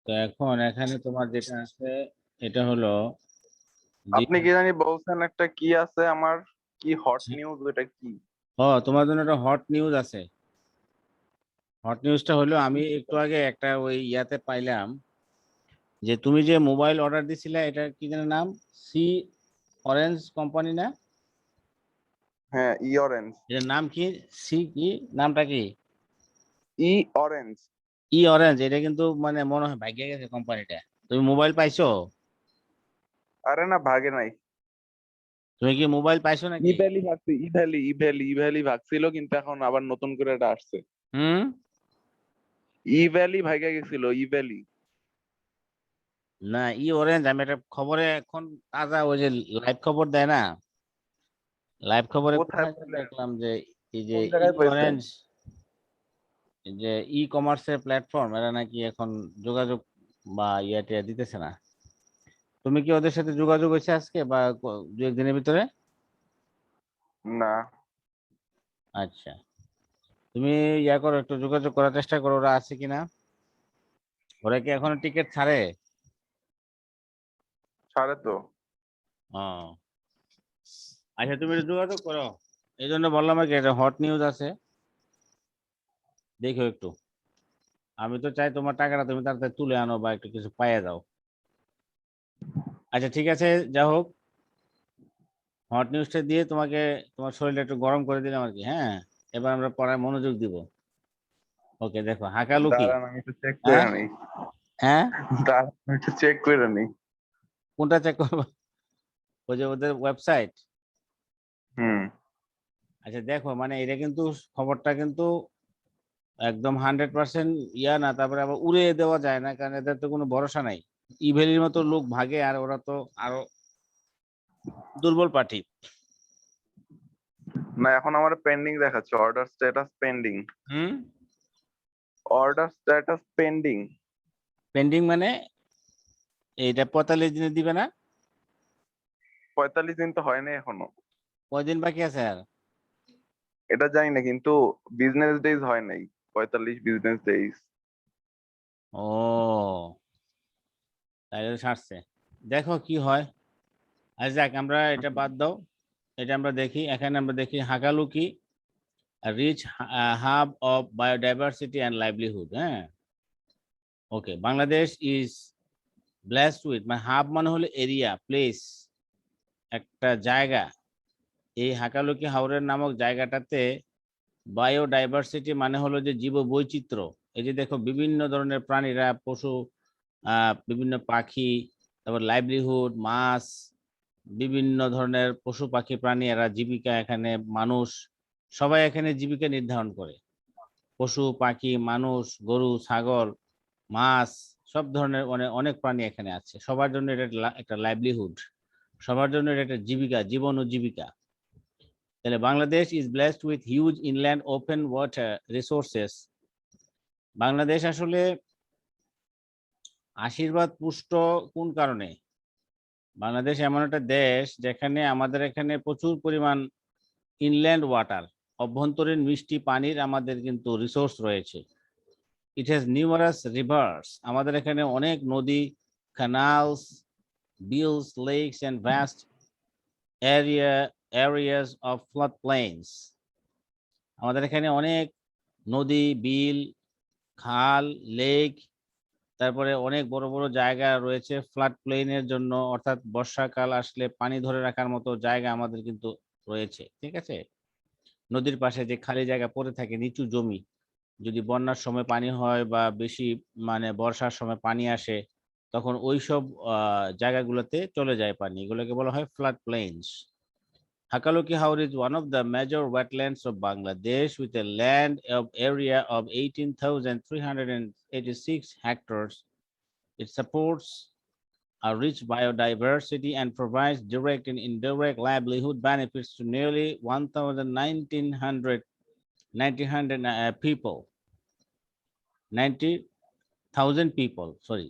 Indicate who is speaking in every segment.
Speaker 1: তো এখন এখানে তোমার যেটা আছে এটা হলো
Speaker 2: আপনি কি জানি বলছেন একটা কি আছে আমার, কি হট নিউজ, ওটা কি?
Speaker 1: ও তোমার জন্য একটা হট নিউজ আছে। হট নিউজটা হলো আমি একটু আগে একটা ওই ইয়াতে পাইলাম যে তুমি যে মোবাইল অর্ডার দিছিলে এটা কি যেন নাম, সি অরেঞ্জ কোম্পানি না?
Speaker 2: হ্যাঁ, ই অরেঞ্জ।
Speaker 1: এটার নাম কি? সি কি নামটা কি?
Speaker 2: ই অরেঞ্জ।
Speaker 1: ই অরেঞ্জ, এটা কিন্তু মানে মনে হয় ভাগ্যে গেছে কোম্পানিটা। তুমি মোবাইল পাইছো?
Speaker 2: আরে না, ভাগে নাই।
Speaker 1: তুমি কি মোবাইল পাইছো
Speaker 2: ই
Speaker 1: নাকি?
Speaker 2: ভ্যালি ভাগছি, ই ভ্যালি ভাগছিল, কিন্তু এখন আবার নতুন করে এটা আসছে।
Speaker 1: হুম।
Speaker 2: ই ভ্যালি ভাইগা গেছিল, ই ভ্যালি।
Speaker 1: না, ই অরেঞ্জ আমি একটা খবরে এখন তাজা ওই যে লাইভ খবর দেয় না, লাইভ খবরে
Speaker 2: কোথায়
Speaker 1: কোথায় যেন
Speaker 2: পাইলেন?
Speaker 1: দেখলাম যে এই যে
Speaker 2: কোন
Speaker 1: ই
Speaker 2: জায়গায় পাইছেন?
Speaker 1: অরেঞ্জ, যে ই কমার্সের প্ল্যাটফর্ম, এরা নাকি এখন যোগাযোগ বা ইয়াতে দিতেছে না। তুমি কি ওদের সাথে যোগাযোগ হয়েছে আজকে বা দু একদিনের ভিতরে?
Speaker 2: না।
Speaker 1: আচ্ছা, তুমি ইয়া করো, একটু যোগাযোগ করার চেষ্টা করো ওরা আছে কিনা। ওরা কি এখনো টিকিট ছাড়ে?
Speaker 2: ছাড়ে তো।
Speaker 1: ও আচ্ছা, তুমি একটু যোগাযোগ করো। এই জন্য বললাম আর কি, এটা হট নিউজ আছে, দেখো একটু। আমি তো চাই তোমার টাকাটা তুমি তাড়াতাড়ি তুলে আনো বা একটু কিছু পাইয়ে যাও। আচ্ছা ঠিক আছে, যা হোক, হট নিউজটা দিয়ে তোমাকে তোমার শরীরটা একটু গরম করে দিলাম আর কি। হ্যাঁ, এবার আমরা পড়ায় মনোযোগ দিব। ওকে, দেখো হাকালুকি।
Speaker 2: দাঁড়ান, আমি একটু চেক
Speaker 1: হ্যাঁ
Speaker 2: করে নিই।
Speaker 1: হ্যাঁ,
Speaker 2: দাঁড়ান, আমি একটু চেক করে নিই।
Speaker 1: কোনটা চেক করবো? ওই যে ওদের ওয়েবসাইট।
Speaker 2: হুম।
Speaker 1: আচ্ছা দেখো, মানে এটা কিন্তু খবরটা কিন্তু একদম 100% ইয়া না, তারপরে আবার উড়ে দেওয়া যায় না, কারণ এদের তো কোনো ভরসা নাই। ইভেলির মতো লোক ভাগে, আর ওরা তো আরো দুর্বল পার্টি।
Speaker 2: না, এখন আমার পেন্ডিং দেখাচ্ছে, অর্ডার স্ট্যাটাস পেন্ডিং।
Speaker 1: হুম।
Speaker 2: Order status pending.
Speaker 1: পেন্ডিং মানে এইটা 45 দিনে দিবে না?
Speaker 2: 45 দিন তো হয় নাই এখনো।
Speaker 1: কয়দিন বাকি আছে আর?
Speaker 2: এটা জানি না, কিন্তু বিজনেস ডেজ হয় নাই। 45 বিজনেস ডেজ।
Speaker 1: ও, তাইলে তো ছাড়ছে। দেখো কি হয়। আচ্ছা যাক, আমরা এটা বাদ দাও। এটা আমরা দেখি, এখানে আমরা দেখি Hakaluki rich hub of biodiversity and livelihood. হ্যাঁ, okay, Bangladesh is blessed with, মানে হাব মানে হলো এরিয়া, প্লেস, একটা জায়গা। এই হাকালুকি হাওরের নামক জায়গাটাতে বায়োডাইভার্সিটি মানে হলো যে জীব বৈচিত্র্য। এই যে দেখো বিভিন্ন ধরনের প্রাণীরা, পশু, বিভিন্ন পাখি, তারপর লাইভলিহুড, মাছ, বিভিন্ন ধরনের পশু পাখি প্রাণী, এরা জীবিকা এখানে, মানুষ, সবাই এখানে জীবিকা নির্ধারণ করে। পশু পাখি, মানুষ, গরু ছাগল, মাছ, সব ধরনের অনেক অনেক প্রাণী এখানে আছে। সবার জন্য এটা একটা লাইভলিহুড, সবার জন্য এটা একটা জীবিকা, জীবন ও জীবিকা। তাহলে Bangladesh is blessed with huge inland open water resources. Bangladesh আসলে আশীর্বাদ পুষ্ট কোন কারণে? বাংলাদেশ এমন একটা দেশ যেখানে আমাদের এখানে প্রচুর পরিমাণ ইনল্যান্ড ওয়াটার, অভ্যন্তরীণ মিষ্টি পানির আমাদের কিন্তু রিসোর্স রয়েছে। ইট হ্যাজ নিউমারাস রিভার্স, আমাদের এখানে অনেক নদী, canals, beels, lakes and vast areas of flood plains। আমাদের এখানে অনেক নদী, বিল, খাল, লেক, তারপরে অনেক বড় বড় জায়গা রয়েছে ফ্লাড প্লেনের জন্য, অর্থাৎ বর্ষাকাল আসলে পানি ধরে রাখার মতো জায়গা আমাদের কিন্তু রয়েছে। ঠিক আছে, নদীর পাশে যে খালি জায়গা পড়ে থাকে, নিচু জমি, যদি বন্যার সময় পানি হয় বা বেশি মানে বর্ষার সময় পানি আসে, তখন ওইসব জায়গাগুলোতে চলে যায় পানি, এগুলোকে বলা হয় flood planes. Hakaloki Haor is one of the major wetlands of Bangladesh with a land of area of 18,386 hectares. It supports a rich biodiversity and provides direct and indirect livelihood benefits to nearly 1,900 people, 90,000 people, sorry,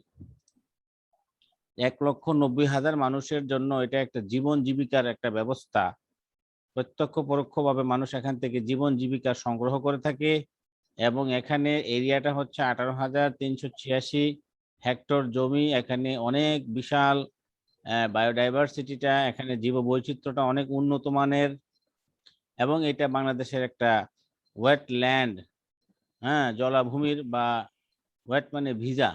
Speaker 1: 1,90,000 মানুষের জন্য এটা একটা জীবন জীবিকার একটা ব্যবস্থা। প্রত্যক্ষ পরোক্ষভাবে মানুষ এখান থেকে জীবন জীবিকা সংগ্রহ করে থাকে। এবং এখানে এরিয়াটা হচ্ছে 18,386 হেক্টর জমি, এখানে অনেক বিশাল বায়োডাইভার্সিটিটা, এখানে জীববৈচিত্র্যটা অনেক উন্নত মানের, এবং এটা বাংলাদেশের একটা ওয়েটল্যান্ড, হ্যাঁ, জলাভূমির বা ওয়েট মানে ভিজা,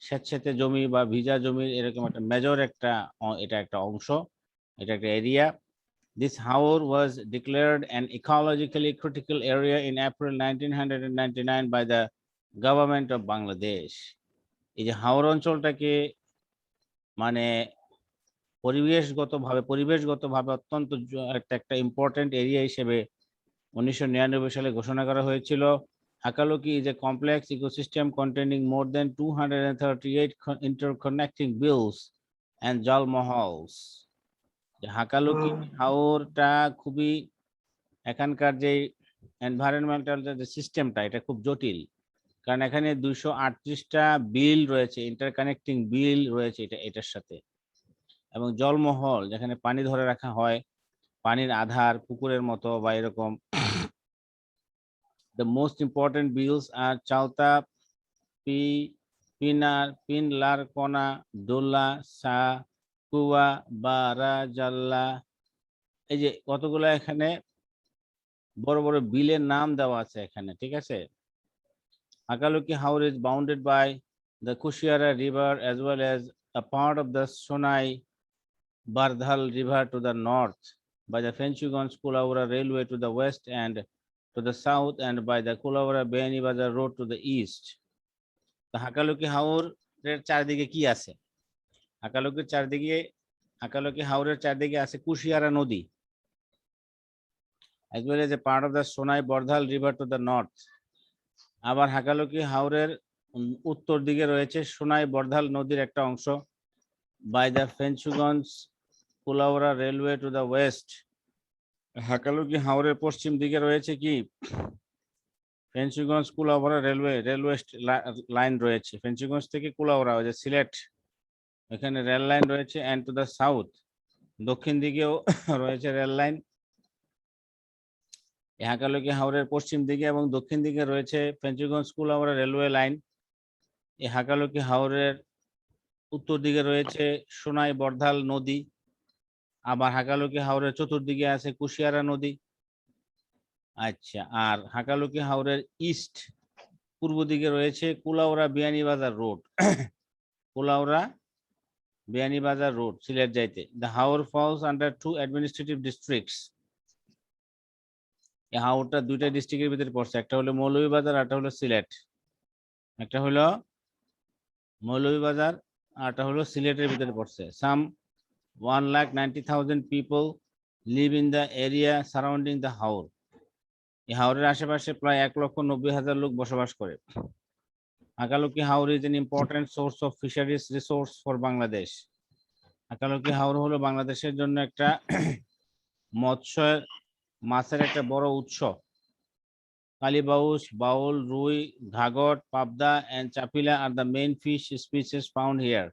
Speaker 1: স্যাঁতসেঁতে জমি বা ভিজা জমির এরকম একটা মেজর একটা এটা একটা অংশ, এটা একটা area. This Haor was declared an ecologically critical area in April 1999 by the government of Bangladesh. এই যে হাওর অঞ্চলটাকে মানে পরিবেশগতভাবে অত্যন্ত একটা ইম্পর্টেন্ট এরিয়া হিসেবে 1999 সালে ঘোষণা করা হয়েছিল। Hakaloki is a complex ecosystem containing more than 238 interconnecting bills and jalmahals. Hakaluki হাওরটা খুবই, এখানকার যে এনভায়রনমেন্টাল যে সিস্টেমটা, এটা খুব জটিল, কারণ এখানে 238টা বিল রয়েছে, ইন্টারকানেক্টিং বিল রয়েছে এটার সাথে, এবং জলমহল যেখানে পানি ধরে রাখা হয়, পানির আধার পুকুরের মতো বা এরকম। The most important bills are চালতা, পিনলার কোনা, দোল্লা, সা, কুয়া, বারা, জাল্লা। এই যে কতগুলো এখানে বড় বড় বিলের নাম দেওয়া আছে এখানে, ঠিক আছে। Hakaloki Haor is bounded by the Kushiara River as well as a part of the Sonai Bardhal River to the north, by the Fenchugans Kulaura Railway to the west and to the south, and by the Kulaura Beni Bazar Road to the east. The Hakaloki Haor এর চারদিকে কি আছে? হাকালুকি হাওরের চারদিকে আছে কুশিয়ারা নদী, as well as a part of the Sonai Bardhal River to the north. আবার হাকালুকি হাওরের উত্তর দিকে রয়েছে সোনাই বর্ধাল নদীর একটা অংশ, by the Fenchuganj Kulaura railway to the west. হাকালুকি হাওরের পশ্চিম দিকে রয়েছে কি ফেঞ্চুগঞ্জ কুলাউড়া রেলওয়ে লাইন রয়েছে, ফেঞ্চুগঞ্জ থেকে কুলাউড়া, ওই যে সিলেট, এখানে রেল লাইন রয়েছে। অ্যান্ড টু দ্য সাউথ, দক্ষিণ দিকেও রয়েছে রেল লাইন। হাকালুকি হাওরের পশ্চিম দিকে এবং দক্ষিণ দিকে রয়েছে ফেঞ্চুগঞ্জ কুলাউড়া রেলওয়ে লাইন। এই হাকালুকি হাওরের উত্তর দিকে রয়েছে সোনাই বর্ধাল নদী, আবার হাকালুকি হাওরের চতুর্দিকে আছে কুশিয়ারা নদী। আচ্ছা, আর হাকালুকি হাওরের ইস্ট পূর্ব দিকে রয়েছে কুলাউড়া বিয়ানীবাজার রোড, কুলাউড়া বিয়ানীবাজার রোড সিলেট যাইতে। The Haor false under 2 administrative districts. এই হাওরটা দুইটা ডিস্ট্রিক্টের ভিতরে পড়ছে, একটা হলো মৌলভীবাজার, আরটা হলো সিলেট। একটা হলো মৌলভীবাজার, আরটা হলো সিলেটের ভিতরে পড়ছে। সাম 1,90,000 people live in the area surrounding the হাওর। এই হাওরের আশেপাশে প্রায় 1,90,000 লোক বসবাস করে। হাকালুকি হাওর is an important source of fisheries resource for Bangladesh. Hakaluki হাওর হলো বাংলাদেশের জন্য একটা মৎস্য মাছের একটা বড় উৎস। কালীবাউস, বাউল, রুই, ঘাগট, পাবদা and Chapila are the main fish species found here.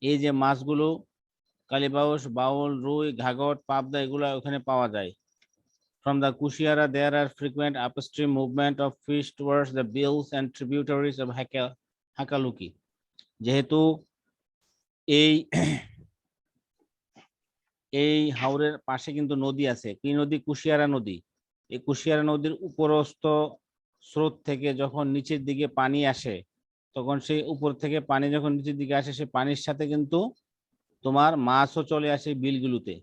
Speaker 1: এই যে মাছগুলো কালীবাউস, বাউল, রুই, ঘাগট, পাবদা এগুলো ওখানে পাওয়া যায়। From the Kushiara there are frequent upstream movement of fish towards the bills and tributaries of Hakaloki. যেহেতু এই হাওরের পাশে কিন্তু নদী আছে, কি নদী? কুশিয়ারা নদী। এই কুশিয়ারা নদীর উপরস্থ স্রোত থেকে যখন নিচের দিকে পানি আসে, তখন সেই উপর থেকে পানি যখন নিচের দিকে আসে, সে পানির সাথে কিন্তু তোমার মাছও চলে আসে বিলগুলোতে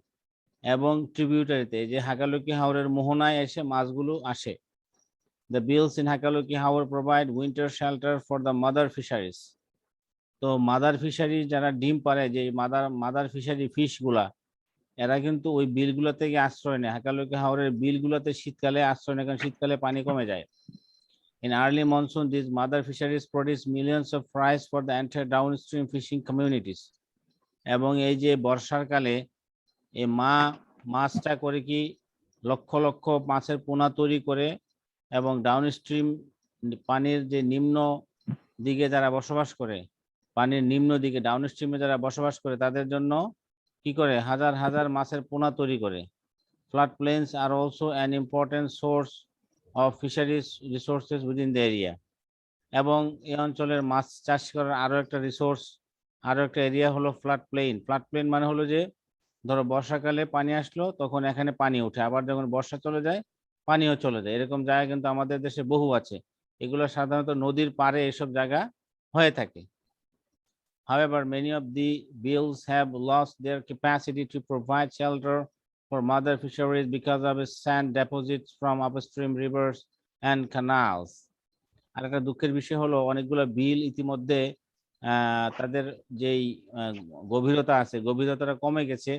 Speaker 1: এবং ট্রিবিউটারিতে, যে হাকালুকি হাওরের মোহনায় এসে মাছগুলো আসে। The bills in Hakaloki Haor provide winter shelter for the mother fisheries. তো মাদার ফিশারি যারা ডিম পারে, যে মাদার ফিশারি ফিশ গুলা, এরা কিন্তু ওই বিলগুলো থেকে আশ্রয় নেয়। হাকালুকি হাওরের বিলগুলোতে শীতকালে আশ্রয় নেয়, কারণ শীতকালে পানি কমে যায়। In early monsoon, these mother fisheries produce millions of fries for the entire downstream fishing communities. এবং এই যে বর্ষার কালে এই মাছটা করে কি লক্ষ লক্ষ মাছের পোনা তৈরি করে, এবং ডাউনস্ট্রিম পানির যে নিম্ন দিকে যারা বসবাস করে, পানির নিম্ন দিকে ডাউনস্ট্রিমে যারা বসবাস করে, তাদের জন্য কি করে হাজার হাজার মাছের পোনা তৈরি করে। Flood plains are also an important source of fisheries resources within the area. এবং এই অঞ্চলের মাছ চাষ করার আরো একটা রিসোর্স, আরো একটা এরিয়া হলো ফ্লাড প্লেন। ফ্লাড প্লেন মানে হলো যে ধরো বর্ষাকালে পানি আসলো তখন এখানে পানি ওঠে, আবার যখন বর্ষা চলে যায় পানিও চলে যায়, এরকম জায়গা কিন্তু আমাদের দেশে বহু আছে। এগুলো সাধারণত নদীর পাড়ে এসব জায়গা হয়ে থাকে। However, many of the bills have lost their capacity to provide shelter for mother fisheries because of sand deposits from upstream rivers and canals. আর একটা দুঃখের বিষয় হলো অনেকগুলো বিল ইতিমধ্যে তাদের যেই আহ, গভীরতা আছে গভীরতাটা কমে গেছে।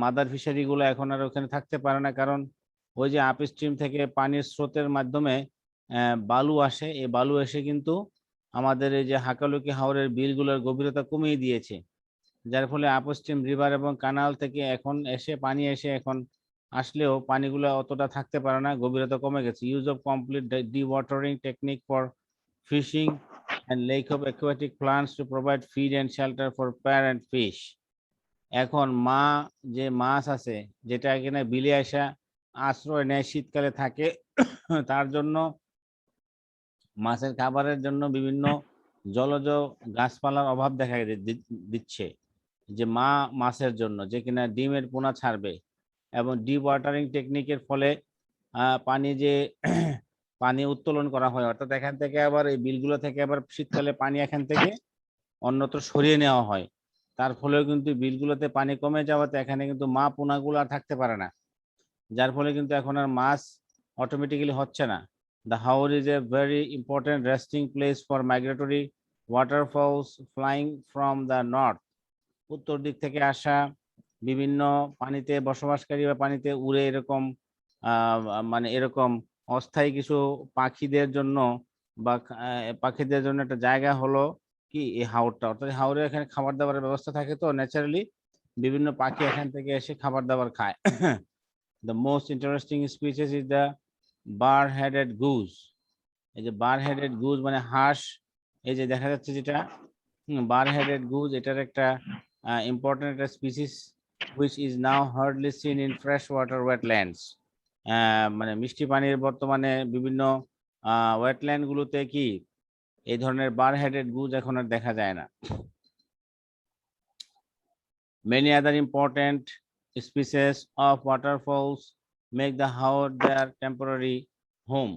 Speaker 1: মাদার ফিশারি গুলো এখন আর ওখানে থাকতে পারে না, কারণ ওই যে আপস্ট্রিম থেকে পানির স্রোতের মাধ্যমে বালু আসে, এই বালু এসে কিন্তু আমাদের এই যে হাকালুকি হাওরের বিলগুলোর গভীরতা কমিয়ে দিয়েছে, যার ফলে আপস্ট্রিম রিভার এবং কানাল থেকে এখন এসে পানি এসে এখন আসলেও পানিগুলো অতটা থাকতে পারে না, গভীরতা কমে গেছে। Use of complete dewatering technique for fishing and lake of aquatic plants to provide feed and shelter for parent fish. এখন যে মাছ আছে যেটা এখানে বিলে আসা আশ্রয় নেয় শীতকালে থাকে তার জন্য মাছের খাবারের জন্য বিভিন্ন জলজ গাছপালার অভাব দেখা দিচ্ছে, যে মাছের জন্য যে কিনা ডিমের পোনা ছাড়বে। এবং ডিপ ওয়াটারিং টেকনিকের ফলে পানি যে পানি উত্তোলন করা হয়, অর্থাৎ এখান থেকে আবার এই বিলগুলো থেকে আবার শীতকালে পানি এখান থেকে অন্যত্র সরিয়ে নেওয়া হয়, তার ফলেও কিন্তু বিলগুলোতে পানি কমে যাওয়াতে এখানে কিন্তু পোনাগুলো আর থাকতে পারে না, যার ফলে কিন্তু এখন আর মাছ অটোমেটিক্যালি হচ্ছে না। The Haor is a very important resting place for migratory waterfowls flying from the north. উত্তর দিক থেকে আসা বিভিন্ন পানিতে বসবাসকারী বা পানিতে উড়ে এরকম মানে এরকম অস্থায়ী কিছু পাখিদের জন্য বা পাখিদের জন্য একটা জায়গা হলো কি এই হাওরটা, অর্থাৎ হাওরে এখানে খাবার দাবারের ব্যবস্থা থাকে, তো ন্যাচারালি বিভিন্ন পাখি এখান থেকে এসে খাবার দাবার খায়। The most interesting species is the bar-headed goose. এই যে bar-headed goose মানে হাঁস, এই যে দেখা যাচ্ছে যেটা bar-headed goose, এটার একটা important একটা species which is now hardly seen in freshwater wetlands. মানে মিষ্টি পানির বর্তমানে বিভিন্ন ওয়েটল্যান্ড গুলোতে কি এই ধরনের bar-headed goose এখন আর দেখা যায় না। Many other important species of waterfowls make the Haor their temporary home.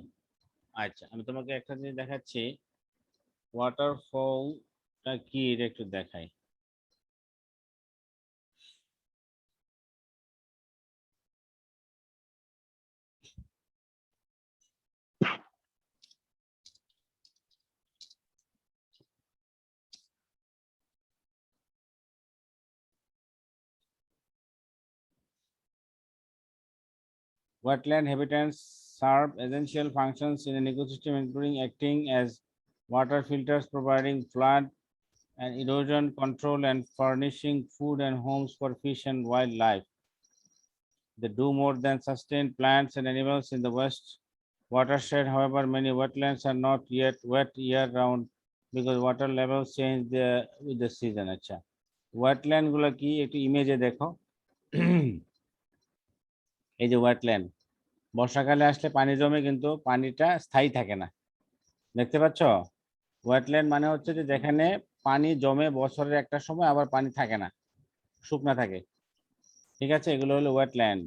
Speaker 1: আচ্ছা, আমি তোমাকে একটা জিনিস দেখাচ্ছি, ওয়াটারফলটা কি এটা একটু দেখাই। Wetland habitats serve essential functions in an ecosystem, including acting as water filters, providing flood and erosion control, and furnishing food and homes for fish and wildlife. They do more than sustain plants and animals in the west watershed. However, many wetlands are not yet wet year-round because water levels change with the season. আচ্ছা, wetland গুলো কি একটু ইমেজে দেখো। এই যে wetland, বর্ষাকালে আসলে পানি জমে কিন্তু পানিটা স্থায়ী থাকে না, দেখতে পাচ্ছ? ওয়েটল্যান্ড মানে হচ্ছে যে যেখানে পানি জমে বছরের একটা সময় আবার পানি থাকে না, শুকনা থাকে, ঠিক আছে, এগুলো হলো ওয়েটল্যান্ড।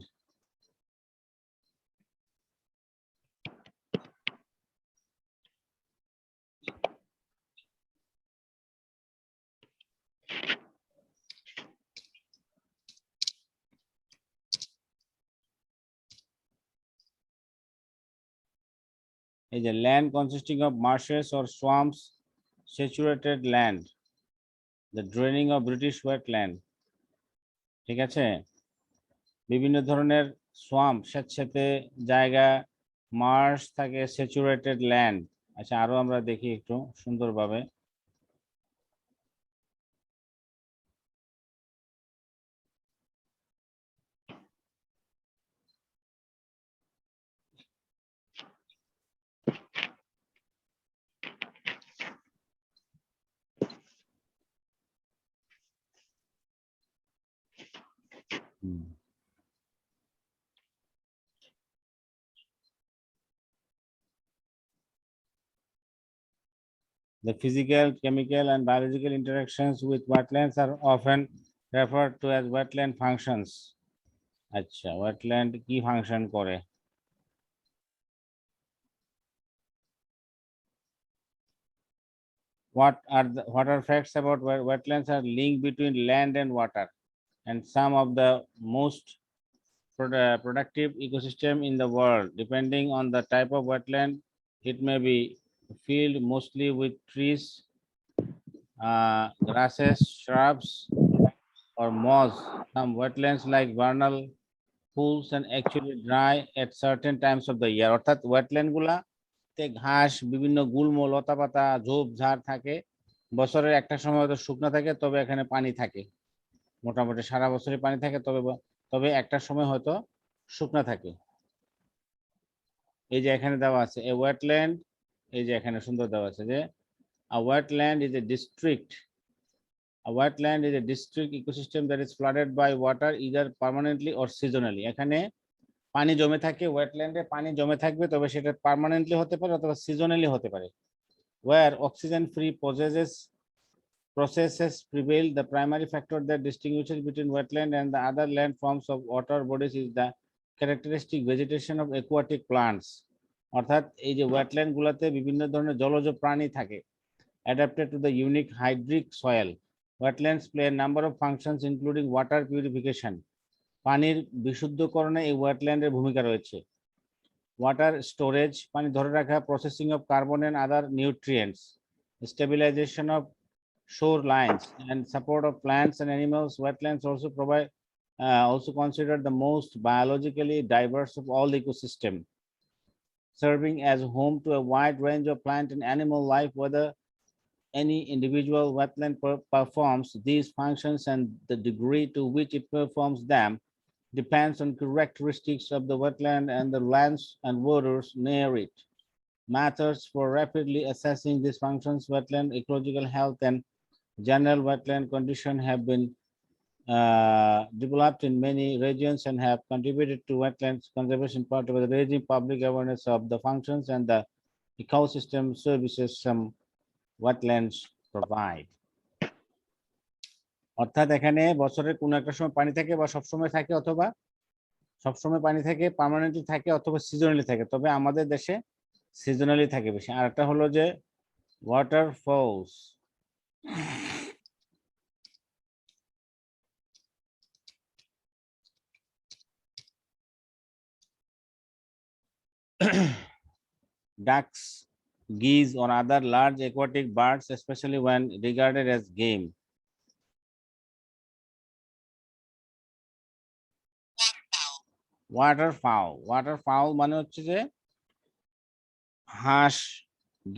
Speaker 1: এই যে land consisting of marshes or swamps, saturated land, the draining of British wetland, ঠিক আছে, বিভিন্ন ধরনের সোয়াম্প স্যাঁতসেঁতে জায়গা, মার্শ থাকে, স্যাচুরেটেড ল্যান্ড। আচ্ছা, আরো আমরা দেখি একটু সুন্দরভাবে। The physical, chemical, and biological interactions with wetlands are often referred to as wetland functions. আচ্ছা, wetland কি function করে? What are facts about wetlands are linked between land and water, and some of the most productive ecosystem in the world. Depending on the type of wetland, it may be filled mostly with trees, grasses, shrubs, or moss. Some wetlands like vernal pools and actually dry at certain times of the year. অর্থাৎ wetland গুলাতে ঘাস, বিভিন্ন গুল্ম, লতাপাতা, ঝোপ ঝাড় থাকে। বছরের একটা সময় হয়তো শুকনো থাকে, তবে এখানে পানি থাকে। মোটামুটি সারা বছরই পানি থাকে, তবে একটা সময় হয়তো শুকনো থাকে। এই যে এখানে দেওয়া আছে এ ওয়েটল্যান্ড, এই যে এখানে সুন্দর দেওয়া আছে যে a wetland is a district. A wetland is a district ecosystem that is flooded by water either permanently or seasonally. এখানে পানি জমে থাকে, ওয়েটল্যান্ডে পানি জমে থাকবে, তবে সেটা পার্মানেন্টলি হতে পারে অথবা সিজনালি হতে পারে। Where oxygen free processes prevail, the primary factor that distinguishes between wetland and the other land forms of water bodies is the characteristic vegetation of aquatic plants. অর্থাৎ এই যে ওয়েটল্যান্ড গুলাতে বিভিন্ন ধরনের জলজ প্রাণী থাকে, adapted to the unique hydric soil. Wetlands play a number of functions including water purification. পানির বিশুদ্ধকরণে এই ওয়েটল্যান্ডের ভূমিকা রয়েছে। ওয়াটার স্টোরেজ, পানি ধরে রাখা, processing of carbon and other nutrients, stabilization of shorelines, and support of plants and animals. Wetlands also provide also considered the most biologically diverse of all ecosystem, serving as home to a wide range of plant and animal life. Whether any individual wetland performs these functions and the degree to which it performs them depends on characteristics of the wetland and the lands and waters near it. Methods for rapidly assessing these functions, wetland ecological health, and general wetland condition have been developed in many regions and have contributed to wetlands conservation, part of the raising public awareness of the functions and the ecosystem services some wetlands provide. অর্থাৎ এখানে বছরের কোনো একটা সময় পানি থাকে বা সবসময় থাকে, অথবা সবসময় পানি থাকে, পার্মানেন্টলি থাকে, অথবা সিজনালি থাকে। তবে আমাদের দেশে সিজনালি থাকে বেশি। আর একটা হলো যে waterfalls. Ducks, geese, or other large aquatic birds, especially when regarded as game. Waterfowl মানে হচ্ছে যে হাঁস,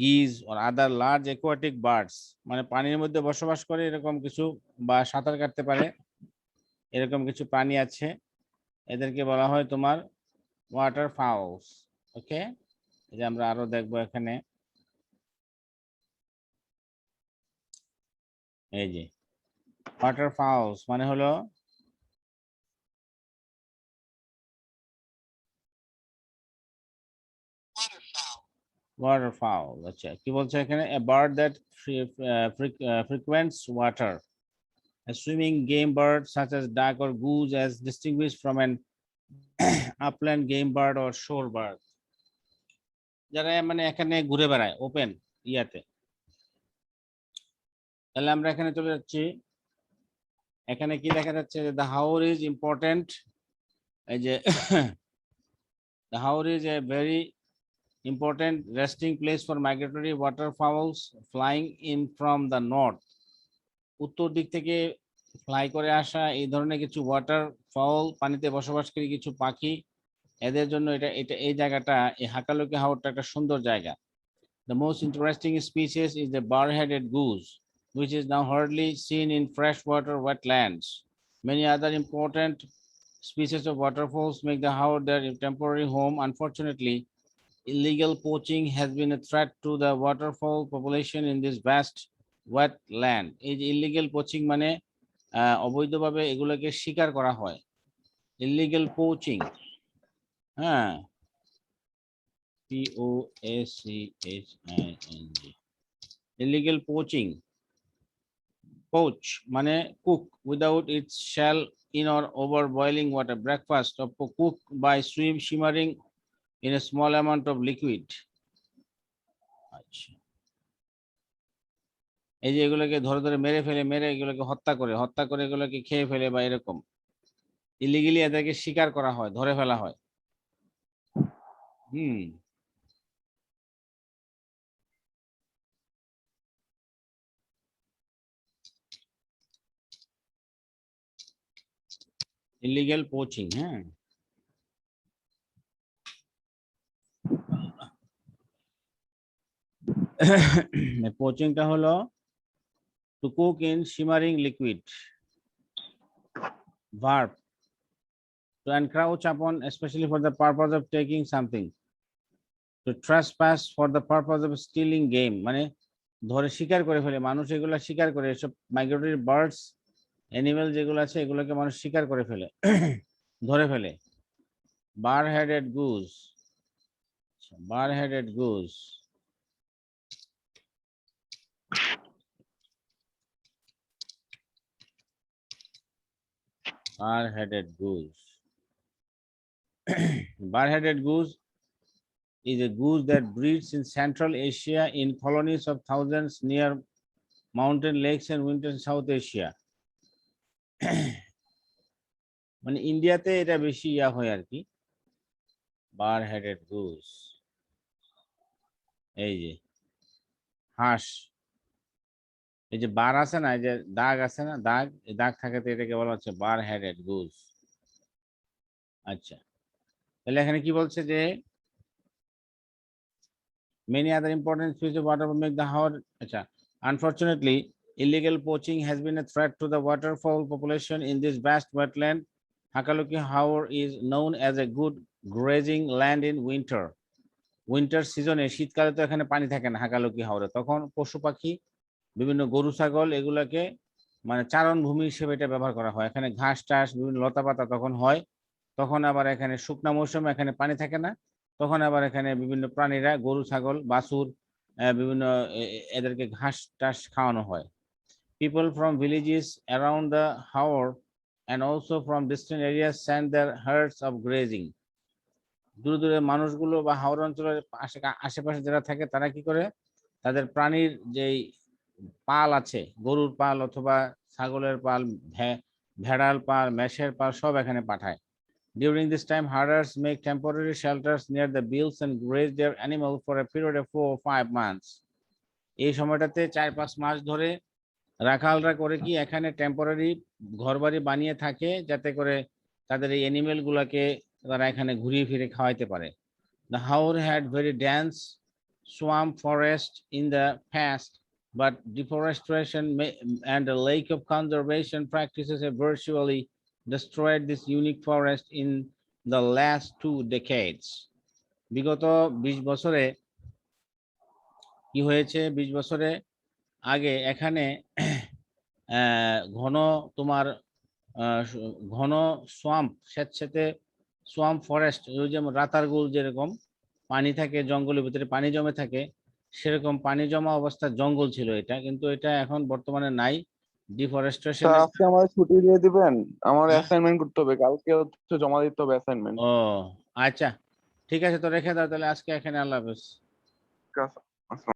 Speaker 1: গিজ or other large aquatic birds, মানে পানির মধ্যে বসবাস করে এরকম কিছু, বা সাঁতার কাটতে পারে এরকম কিছু প্রাণী আছে, এদেরকে বলা হয় তোমার ওয়াটারফাউলস। ওকে, এই যে আমরা আরো দেখবো এখানে, এই যে ওয়াটারফাউলস মানে হলো waterfowl. আচ্ছা, কি বলছে এখানে? A bird that frequents water. A swimming game bird such as duck or goose, as distinguished from an upland game bird or shore bird. যারা মানে এখানে ঘুরে বেড়ায় ওপেন ইয়াতে। তাহলে আমরা এখানে চলে যাচ্ছি, এখানে কি দেখা যাচ্ছে? The haor is important. এই যে the haor is a very important resting place for migratory waterfowls flying in from the north. উত্তর দিক থেকে ফ্লাই করে আসা এই ধরনের কিছু ওয়াটার ফাউল, পানিতে বসবাসকারী কিছু পাখি, এদের জন্য এটা এই জায়গাটা, এই হাকালুকি হাওরটা একটা সুন্দর জায়গা। The most interesting species is the bar-headed goose, which is now hardly seen in freshwater wetlands. Many other important species of waterfowls make the haor their temporary home. Unfortunately, illegal poaching has been a threat to the waterfowl population in this vast wetland. এই যে illegal poaching মানে অবৈধভাবে এগুলোকে শিকার করা হয়, illegal poaching. হ্যাঁ, POACHING, illegal poaching, poach মানে cook without its shell in or over boiling water, breakfast or cook by shimmering in a small amount of liquid. আচ্ছা, এই যে এগুলোকে ধরে ধরে মেরে এগুলোকে হত্যা করে এগুলোকে খেয়ে ফেলে বা এরকম ইলিগেলি এদেরকে শিকার করা হয়, ধরে ফেলা হয়। ইলিগেল পোচিং, হ্যাঁ। পোচিংটা হলো to cook in shimmering liquid, verb to encroach upon, especially for the purpose of taking something, to trespass for the purpose of stealing game, মানে ধরে শিকার করে ফেলে মানুষ, এগুলা শিকার করে, এসব মাইগ্রেটরি বার্ডস অ্যানিমেল যেগুলো আছে এগুলোকে মানুষ শিকার করে ফেলে, ধরে ফেলে। Bar headed goose, bar headed goose, bar headed goose. Bar headed goose is a goose that breeds in Central Asia in colonies of thousands near mountain lakes and winters in South Asia. মানে ইন্ডিয়াতে এটা বেশি ইয়া হয় আর কি, বার headed Goodge. এই যে হাঁস, এই যে বার আছে না, এই যে দাগ আছে না, দাগ, এই দাগ থাকাতে এটাকে বলা হচ্ছে বার হেডেড গুজ। আচ্ছা, তাহলে এখানে কি বলছে যে many other important species of waterfowl make the Haor. Acha. Unfortunately, illegal poaching has been a threat to the waterfowl population in this vast wetland. Hakaloki Haor is known as a good grazing land in winter. Winter সিজনে, শীতকালে তো এখানে পানি থাকে না হাকালুকি হাওরে, তখন পশু পাখি বিভিন্ন গরু ছাগল এগুলাকে মানে চারণ ভূমি হিসেবে এটা ব্যবহার করা হয়। এখানে ঘাস টাস বিভিন্ন লতা পাতা তখন হয়, তখন আবার এখানে শুকনা মৌসুমে এখানে পানি থাকে না, তখন আবার এখানে বিভিন্ন প্রাণীরা গরু ছাগল বাছুর বিভিন্ন এদেরকে ঘাস টাস খাওয়ানো হয়। People from villages around the Haor and also from distant areas send their herds of grazing. দূরে দূরে মানুষগুলো বা হাওর অঞ্চলের আশেপাশে যারা থাকে তারা কি করে, তাদের প্রাণীর যেই পাল আছে, গরুর পাল অথবা ছাগলের পাল, ভেড়ার পাল, মেষের পাল সব এখানে পাঠায়। During this time, herders make temporary shelters near the bills and graze their animal for a period of 4 or 5 months. এই সময়টাতে 4-5 মাস ধরে রাখালরা করে কি এখানে টেম্পোরারি ঘরবাড়ি বানিয়ে থাকে, যাতে করে তাদের এই অ্যানিমেল গুলাকে তারা এখানে ঘুরিয়ে ফিরে খাওয়াইতে পারে। The Haor had very dense swamp forest in the past, but deforestation and the lack of conservation practices have virtually destroyed this unique forest in the last 2 decades. বিগত 20 বছরে কি হয়েছে, 20 বছরে আগে এখানে ঘন তোমার ঘন সোয়াম্প, স্যাঁতস্যাঁতে সোয়াম্প ফরেস্ট, ওই যেমন রাতারগুল যেরকম পানি থাকে জঙ্গলের ভিতরে পানি জমে থাকে, সেরকম পানি জমা অবস্থা জঙ্গল ছিল এটা, কিন্তু এটা এখন বর্তমানে নাই। ডিফরেস্টেশন।
Speaker 2: আজকে আমার ছুটি দিয়ে দিবেন, আমার অ্যাসাইনমেন্ট করতে হবে, কালকে হচ্ছে জমা দিতে হবে অ্যাসাইনমেন্ট।
Speaker 1: ও আচ্ছা, ঠিক আছে, তো রেখে দাও তাহলে আজকে এখানে। আল্লাহ হাফেজ।